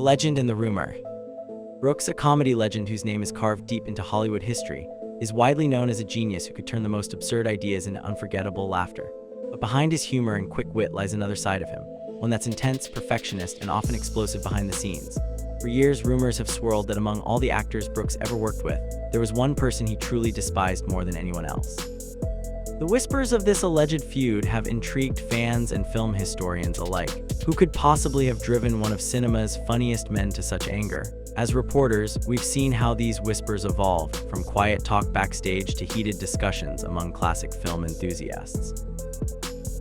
The legend and the rumor. Brooks, a comedy legend whose name is carved deep into Hollywood history, is widely known as a genius who could turn the most absurd ideas into unforgettable laughter. But behind his humor and quick wit lies another side of him, one that's intense, perfectionist, and often explosive behind the scenes. For years, rumors have swirled that among all the actors Brooks ever worked with, there was one person he truly despised more than anyone else. The whispers of this alleged feud have intrigued fans and film historians alike. Who could possibly have driven one of cinema's funniest men to such anger? As reporters, we've seen how these whispers evolve, from quiet talk backstage to heated discussions among classic film enthusiasts.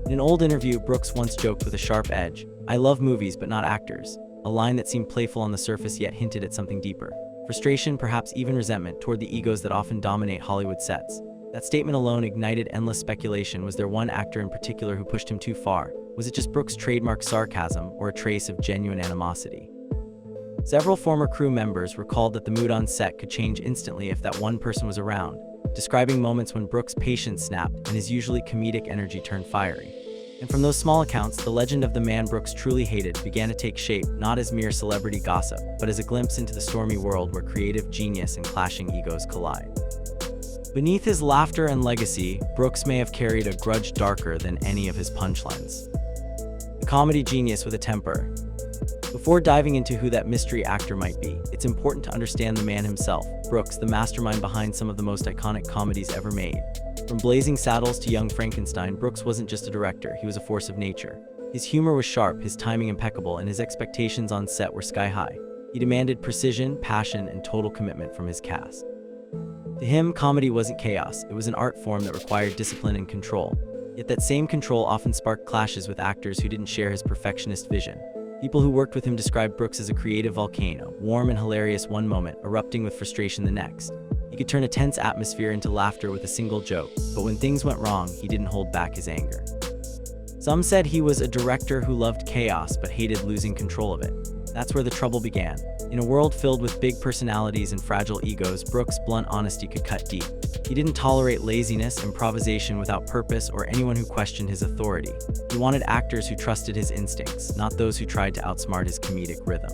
In an old interview, Brooks once joked with a sharp edge, "I love movies but not actors," a line that seemed playful on the surface yet hinted at something deeper. Frustration, perhaps even resentment, toward the egos that often dominate Hollywood sets. That statement alone ignited endless speculation. Was there one actor in particular who pushed him too far? Was it just Brooks' trademark sarcasm, or a trace of genuine animosity? Several former crew members recalled that the mood on set could change instantly if that one person was around, describing moments when Brooks' patience snapped and his usually comedic energy turned fiery. And from those small accounts, the legend of the man Brooks truly hated began to take shape, not as mere celebrity gossip, but as a glimpse into the stormy world where creative genius and clashing egos collide. Beneath his laughter and legacy, Brooks may have carried a grudge darker than any of his punchlines. The comedy genius with a temper. Before diving into who that mystery actor might be, it's important to understand the man himself. Brooks, the mastermind behind some of the most iconic comedies ever made. From Blazing Saddles to Young Frankenstein, Brooks wasn't just a director, he was a force of nature. His humor was sharp, his timing impeccable, and his expectations on set were sky-high. He demanded precision, passion, and total commitment from his cast. To him, comedy wasn't chaos, it was an art form that required discipline and control. Yet that same control often sparked clashes with actors who didn't share his perfectionist vision. People who worked with him described Brooks as a creative volcano, warm and hilarious one moment, erupting with frustration the next. He could turn a tense atmosphere into laughter with a single joke, but when things went wrong, he didn't hold back his anger. Some said he was a director who loved chaos but hated losing control of it. That's where the trouble began. In a world filled with big personalities and fragile egos, Brooks' blunt honesty could cut deep. He didn't tolerate laziness, improvisation without purpose, or anyone who questioned his authority. He wanted actors who trusted his instincts, not those who tried to outsmart his comedic rhythm.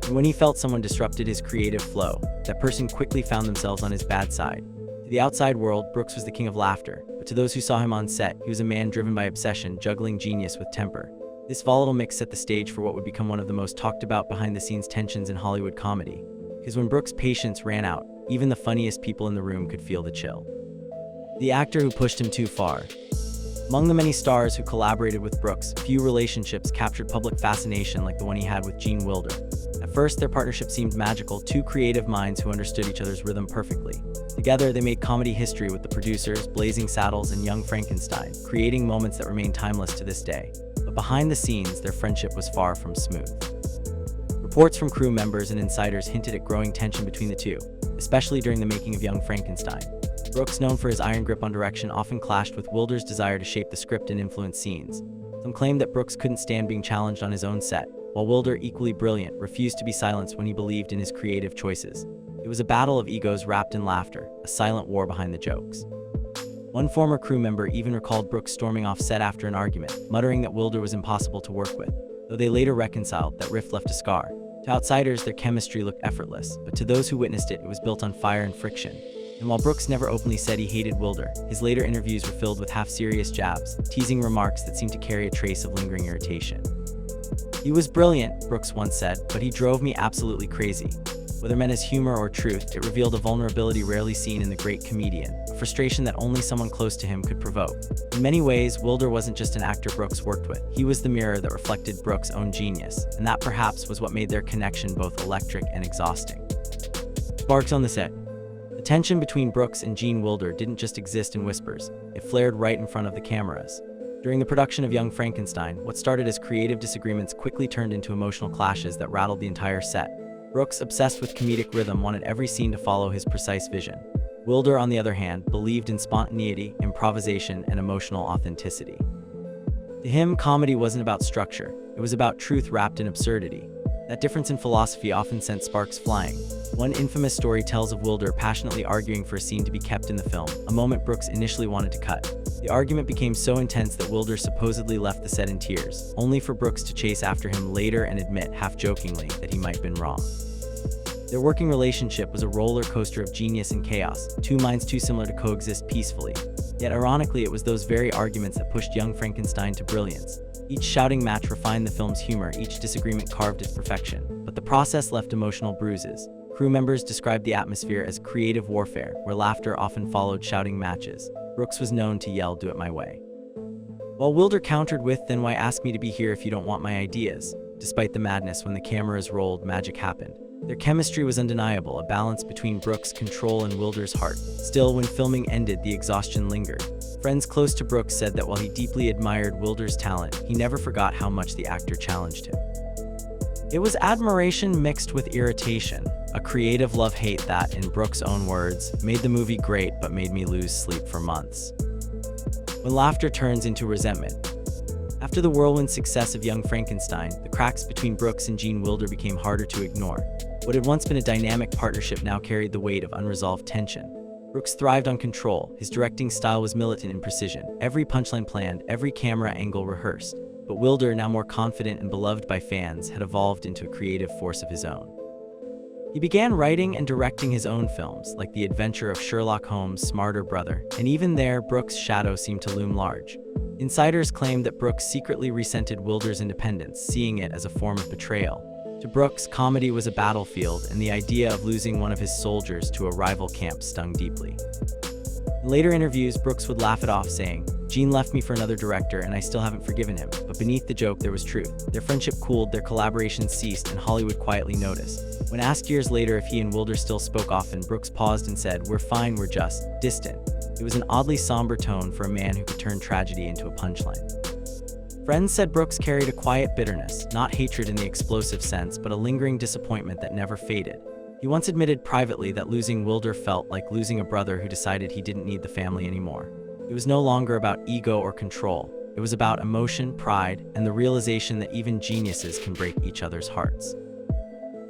And when he felt someone disrupted his creative flow, that person quickly found themselves on his bad side. To the outside world, Brooks was the king of laughter, but to those who saw him on set, he was a man driven by obsession, juggling genius with temper. This volatile mix set the stage for what would become one of the most talked about behind-the-scenes tensions in Hollywood comedy. Because when Brooks' patience ran out, even the funniest people in the room could feel the chill. The actor who pushed him too far. Among the many stars who collaborated with Brooks, few relationships captured public fascination like the one he had with Gene Wilder. At first, their partnership seemed magical, two creative minds who understood each other's rhythm perfectly. Together, they made comedy history with the producers, Blazing Saddles, and Young Frankenstein, creating moments that remain timeless to this day. But behind the scenes, their friendship was far from smooth. Reports from crew members and insiders hinted at growing tension between the two, especially during the making of Young Frankenstein. Brooks, known for his iron grip on direction, often clashed with Wilder's desire to shape the script and influence scenes. Some claimed that Brooks couldn't stand being challenged on his own set, while Wilder, equally brilliant, refused to be silenced when he believed in his creative choices. It was a battle of egos wrapped in laughter, a silent war behind the jokes. One former crew member even recalled Brooks storming off set after an argument, muttering that Wilder was impossible to work with. Though they later reconciled, that rift left a scar. To outsiders, their chemistry looked effortless, but to those who witnessed it, it was built on fire and friction. And while Brooks never openly said he hated Wilder, his later interviews were filled with half-serious jabs, teasing remarks that seemed to carry a trace of lingering irritation. "He was brilliant," Brooks once said, "but he drove me absolutely crazy." Whether meant as humor or truth, it revealed a vulnerability rarely seen in the great comedian, a frustration that only someone close to him could provoke. In many ways, Wilder wasn't just an actor Brooks worked with, he was the mirror that reflected Brooks' own genius, and that perhaps was what made their connection both electric and exhausting. Sparks on the set. The tension between Brooks and Gene Wilder didn't just exist in whispers, it flared right in front of the cameras. During the production of Young Frankenstein, what started as creative disagreements quickly turned into emotional clashes that rattled the entire set. Brooks, obsessed with comedic rhythm, wanted every scene to follow his precise vision. Wilder, on the other hand, believed in spontaneity, improvisation, and emotional authenticity. To him, comedy wasn't about structure, it was about truth wrapped in absurdity. That difference in philosophy often sent sparks flying. One infamous story tells of Wilder passionately arguing for a scene to be kept in the film, a moment Brooks initially wanted to cut. The argument became so intense that Wilder supposedly left the set in tears, only for Brooks to chase after him later and admit, half-jokingly, that he might have been wrong. Their working relationship was a roller coaster of genius and chaos, two minds too similar to coexist peacefully. Yet ironically, it was those very arguments that pushed young Frankenstein to brilliance. Each shouting match refined the film's humor, each disagreement carved its perfection. But the process left emotional bruises. Crew members described the atmosphere as creative warfare, where laughter often followed shouting matches. Brooks was known to yell, "Do it my way." While Wilder countered with, "Then why ask me to be here if you don't want my ideas?" Despite the madness, when the cameras rolled, magic happened. Their chemistry was undeniable, a balance between Brooks' control and Wilder's heart. Still, when filming ended, the exhaustion lingered. Friends close to Brooks said that while he deeply admired Wilder's talent, he never forgot how much the actor challenged him. It was admiration mixed with irritation, a creative love-hate that, in Brooks' own words, made the movie great but made me lose sleep for months. When laughter turns into resentment. After the whirlwind success of Young Frankenstein, the cracks between Brooks and Gene Wilder became harder to ignore. What had once been a dynamic partnership now carried the weight of unresolved tension. Brooks thrived on control. His directing style was militant in precision, every punchline planned, every camera angle rehearsed. But Wilder, now more confident and beloved by fans, had evolved into a creative force of his own. He began writing and directing his own films, like The Adventure of Sherlock Holmes' smarter brother, and even there, Brooks' shadow seemed to loom large. Insiders claimed that Brooks secretly resented Wilder's independence, seeing it as a form of betrayal. To Brooks, comedy was a battlefield, and the idea of losing one of his soldiers to a rival camp stung deeply. In later interviews, Brooks would laugh it off, saying, "Gene left me for another director, and I still haven't forgiven him." But beneath the joke, there was truth. Their friendship cooled, their collaboration ceased, and Hollywood quietly noticed. When asked years later if he and Wilder still spoke often, Brooks paused and said, "We're fine, we're just distant." It was an oddly somber tone for a man who could turn tragedy into a punchline. Friends said Brooks carried a quiet bitterness, not hatred in the explosive sense, but a lingering disappointment that never faded. He once admitted privately that losing Wilder felt like losing a brother who decided he didn't need the family anymore. It was no longer about ego or control. It was about emotion, pride, and the realization that even geniuses can break each other's hearts.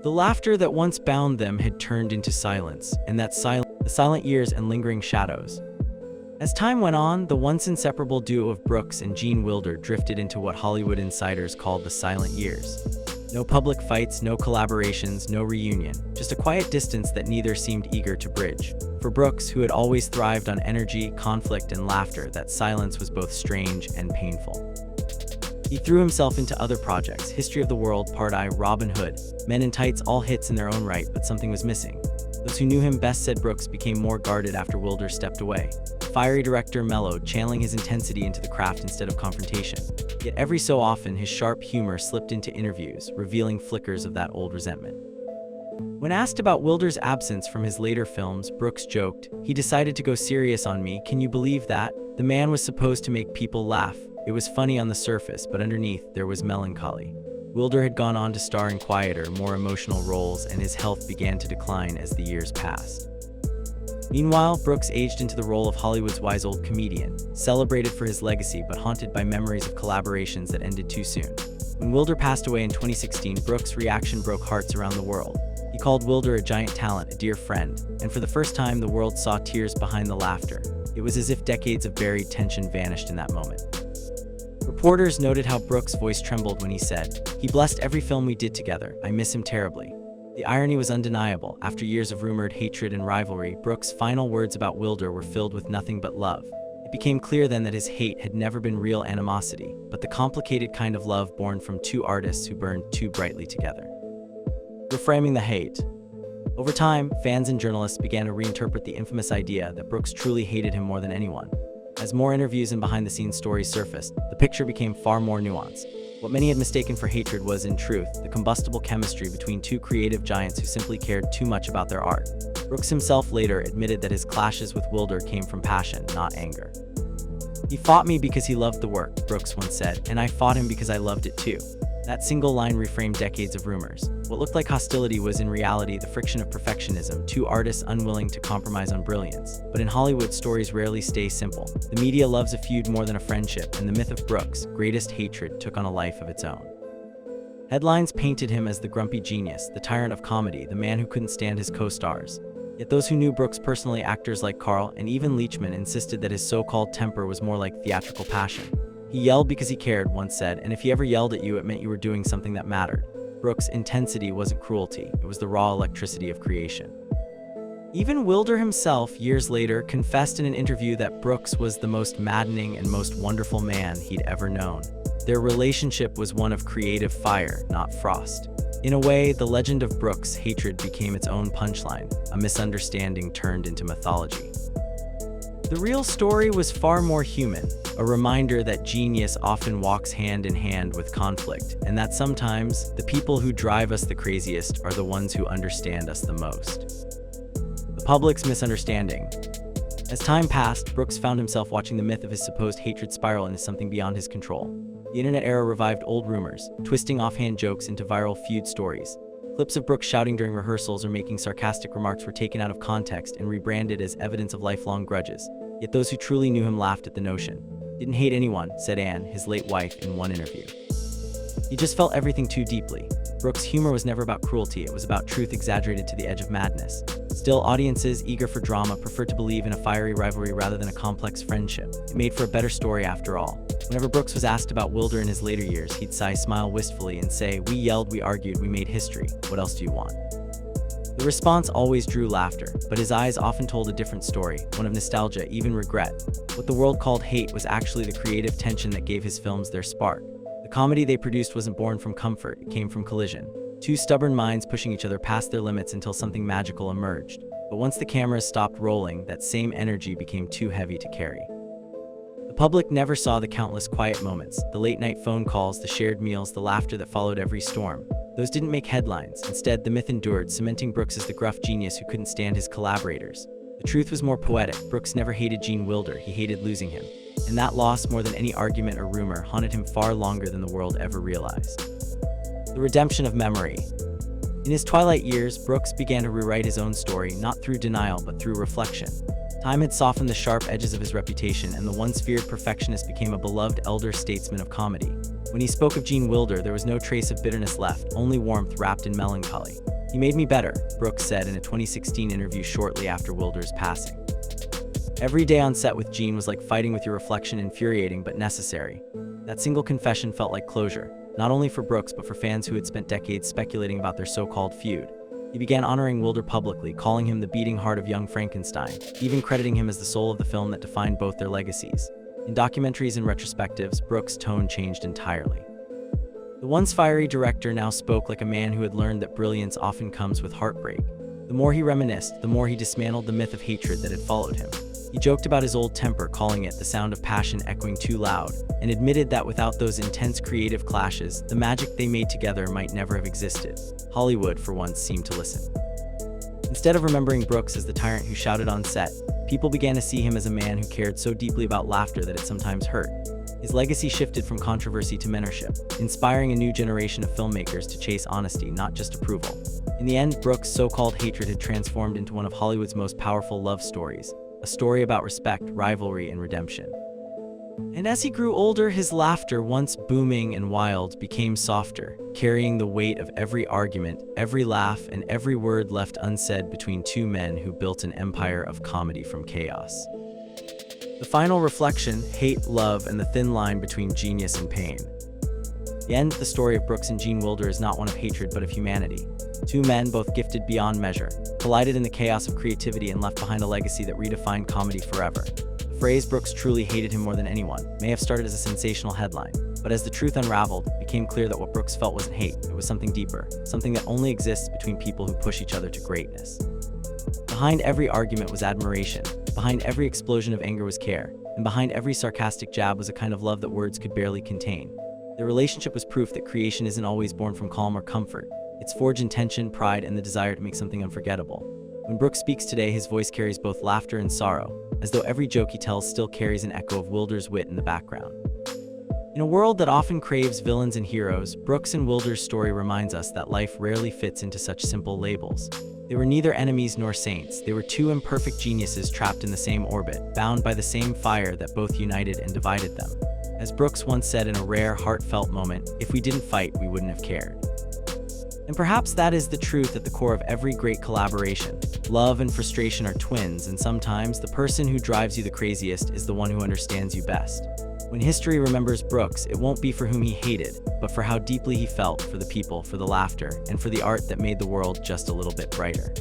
The laughter that once bound them had turned into silence, and the silent years and lingering shadows. As time went on, the once inseparable duo of Brooks and Gene Wilder drifted into what Hollywood insiders called the silent years. No public fights, no collaborations, no reunion, just a quiet distance that neither seemed eager to bridge. For Brooks, who had always thrived on energy, conflict, and laughter, that silence was both strange and painful. He threw himself into other projects, History of the World, Part I, Robin Hood, Men in Tights, all hits in their own right, but something was missing. Those who knew him best said Brooks became more guarded after Wilder stepped away. Fiery director mellowed, channeling his intensity into the craft instead of confrontation. Yet every so often, his sharp humor slipped into interviews, revealing flickers of that old resentment. When asked about Wilder's absence from his later films, Brooks joked, "He decided to go serious on me, can you believe that? The man was supposed to make people laugh. It was funny on the surface, but underneath, there was melancholy." Wilder had gone on to star in quieter, more emotional roles, and his health began to decline as the years passed. Meanwhile, Brooks aged into the role of Hollywood's wise old comedian, celebrated for his legacy but haunted by memories of collaborations that ended too soon. When Wilder passed away in 2016, Brooks' reaction broke hearts around the world. He called Wilder a giant talent, a dear friend, and for the first time, the world saw tears behind the laughter. It was as if decades of buried tension vanished in that moment. Reporters noted how Brooks' voice trembled when he said, "He blessed every film we did together. I miss him terribly." The irony was undeniable. After years of rumored hatred and rivalry, Brooks' final words about Wilder were filled with nothing but love. It became clear then that his hate had never been real animosity, but the complicated kind of love born from two artists who burned too brightly together. Reframing the hate. Over time, fans and journalists began to reinterpret the infamous idea that Brooks truly hated him more than anyone. As more interviews and behind-the-scenes stories surfaced, the picture became far more nuanced. What many had mistaken for hatred was, in truth, the combustible chemistry between two creative giants who simply cared too much about their art. Brooks himself later admitted that his clashes with Wilder came from passion, not anger. "He fought me because he loved the work," Brooks once said, "and I fought him because I loved it too." That single line reframed decades of rumors. What looked like hostility was in reality the friction of perfectionism, two artists unwilling to compromise on brilliance. But in Hollywood, stories rarely stay simple. The media loves a feud more than a friendship, and the myth of Brooks' greatest hatred took on a life of its own. Headlines painted him as the grumpy genius, the tyrant of comedy, the man who couldn't stand his co-stars. Yet those who knew Brooks personally, actors like Carl and even Leachman, insisted that his so-called temper was more like theatrical passion. He yelled because he cared, once said, and if he ever yelled at you, it meant you were doing something that mattered. Brooks' intensity wasn't cruelty, it was the raw electricity of creation. Even Wilder himself, years later, confessed in an interview that Brooks was the most maddening and most wonderful man he'd ever known. Their relationship was one of creative fire, not frost. In a way, the legend of Brooks' hatred became its own punchline, a misunderstanding turned into mythology. The real story was far more human, a reminder that genius often walks hand in hand with conflict, and that sometimes the people who drive us the craziest are the ones who understand us the most. The public's misunderstanding. As time passed, Brooks found himself watching the myth of his supposed hatred spiral into something beyond his control. The internet era revived old rumors, twisting offhand jokes into viral feud stories. Clips of Brooks shouting during rehearsals or making sarcastic remarks were taken out of context and rebranded as evidence of lifelong grudges. Yet those who truly knew him laughed at the notion. "Didn't hate anyone," said Anne, his late wife, in one interview. He just felt everything too deeply. Brooks' humor was never about cruelty, it was about truth exaggerated to the edge of madness. Still, audiences, eager for drama, preferred to believe in a fiery rivalry rather than a complex friendship. It made for a better story after all. Whenever Brooks was asked about Wilder in his later years, he'd sigh, smile wistfully, and say, "We yelled, we argued, we made history. What else do you want?" The response always drew laughter, but his eyes often told a different story, one of nostalgia, even regret. What the world called hate was actually the creative tension that gave his films their spark. The comedy they produced wasn't born from comfort, it came from collision. Two stubborn minds pushing each other past their limits until something magical emerged. But once the cameras stopped rolling, that same energy became too heavy to carry. The public never saw the countless quiet moments, the late-night phone calls, the shared meals, the laughter that followed every storm. Those didn't make headlines. Instead, the myth endured, cementing Brooks as the gruff genius who couldn't stand his collaborators. The truth was more poetic. Brooks never hated Gene Wilder, he hated losing him. And that loss, more than any argument or rumor, haunted him far longer than the world ever realized. The redemption of memory. In his twilight years, Brooks began to rewrite his own story, not through denial, but through reflection. Time had softened the sharp edges of his reputation, and the once feared perfectionist became a beloved elder statesman of comedy. When he spoke of Gene Wilder, there was no trace of bitterness left, only warmth wrapped in melancholy. "He made me better," Brooks said in a 2016 interview shortly after Wilder's passing. "Every day on set with Gene was like fighting with your reflection, infuriating but necessary." That single confession felt like closure, not only for Brooks but for fans who had spent decades speculating about their so-called feud. He began honoring Wilder publicly, calling him the beating heart of young Frankenstein, even crediting him as the soul of the film that defined both their legacies. In documentaries and retrospectives, Brooks' tone changed entirely. The once fiery director now spoke like a man who had learned that brilliance often comes with heartbreak. The more he reminisced, the more he dismantled the myth of hatred that had followed him. He joked about his old temper, calling it the sound of passion echoing too loud, and admitted that without those intense creative clashes, the magic they made together might never have existed. Hollywood, for once, seemed to listen. Instead of remembering Brooks as the tyrant who shouted on set, people began to see him as a man who cared so deeply about laughter that it sometimes hurt. His legacy shifted from controversy to mentorship, inspiring a new generation of filmmakers to chase honesty, not just approval. In the end, Brooks' so-called hatred had transformed into one of Hollywood's most powerful love stories, a story about respect, rivalry, and redemption. And as he grew older, his laughter, once booming and wild, became softer, carrying the weight of every argument, every laugh, and every word left unsaid between two men who built an empire of comedy from chaos. The final reflection: hate, love, and the thin line between genius and pain. The end of the story of Brooks and Gene Wilder is not one of hatred but of humanity. Two men, both gifted beyond measure, collided in the chaos of creativity and left behind a legacy that redefined comedy forever. The phrase "Brooks truly hated him more than anyone" may have started as a sensational headline, but as the truth unraveled, it became clear that what Brooks felt wasn't hate, it was something deeper, something that only exists between people who push each other to greatness. Behind every argument was admiration, behind every explosion of anger was care, and behind every sarcastic jab was a kind of love that words could barely contain. Their relationship was proof that creation isn't always born from calm or comfort. It's forged in tension, pride, and the desire to make something unforgettable. When Brooks speaks today, his voice carries both laughter and sorrow, as though every joke he tells still carries an echo of Wilder's wit in the background. In a world that often craves villains and heroes, Brooks and Wilder's story reminds us that life rarely fits into such simple labels. They were neither enemies nor saints. They were two imperfect geniuses trapped in the same orbit, bound by the same fire that both united and divided them. As Brooks once said in a rare, heartfelt moment, "If we didn't fight, we wouldn't have cared." And perhaps that is the truth at the core of every great collaboration. Love and frustration are twins, and sometimes the person who drives you the craziest is the one who understands you best. When history remembers Brooks, it won't be for whom he hated, but for how deeply he felt for the people, for the laughter, and for the art that made the world just a little bit brighter.